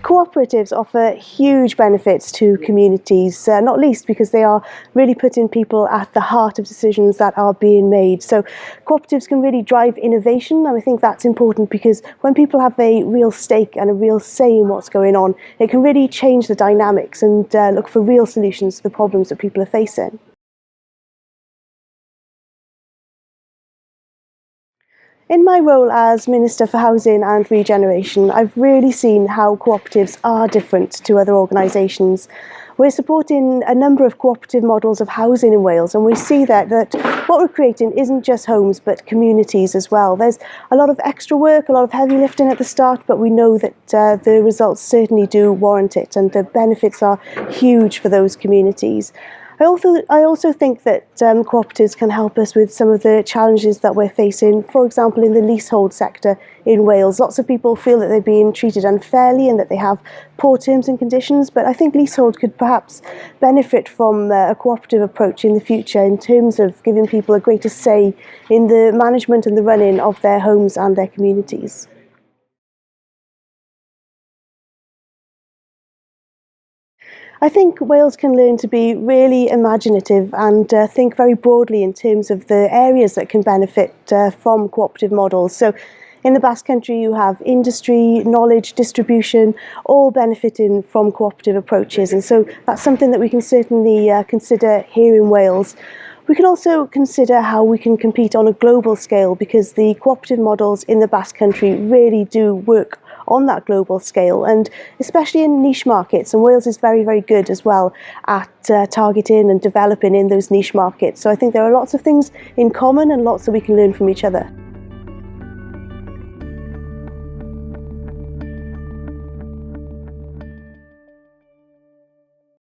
Cooperatives offer huge benefits to communities, not least because they are really putting people at the heart of decisions that are being made. So cooperatives can really drive innovation, and I think that's important because when people have a real stake and a real say in what's going on, it can really change the dynamics and look for real solutions to the problems that people are facing. In my role as Minister for Housing and Regeneration, I've really seen how cooperatives are different to other organisations. We're supporting a number of cooperative models of housing in Wales, and we see that what we're creating isn't just homes but communities as well. There's a lot of extra work, a lot of heavy lifting at the start, but we know that the results certainly do warrant it, and the benefits are huge for those communities. I also think that cooperatives can help us with some of the challenges that we're facing. For example, in the leasehold sector in Wales, lots of people feel that they're being treated unfairly and that they have poor terms and conditions, but I think leasehold could perhaps benefit from a cooperative approach in the future in terms of giving people a greater say in the management and the running of their homes and their communities. I think Wales can learn to be really imaginative and think very broadly in terms of the areas that can benefit from cooperative models. So in the Basque Country you have industry, knowledge, distribution, all benefiting from cooperative approaches, and so that's something that we can certainly consider here in Wales. We can also consider how we can compete on a global scale, because the cooperative models in the Basque Country really do work on that global scale, and especially in niche markets, and Wales is very, very good as well at targeting and developing in those niche markets. So I think there are lots of things in common and lots that we can learn from each other.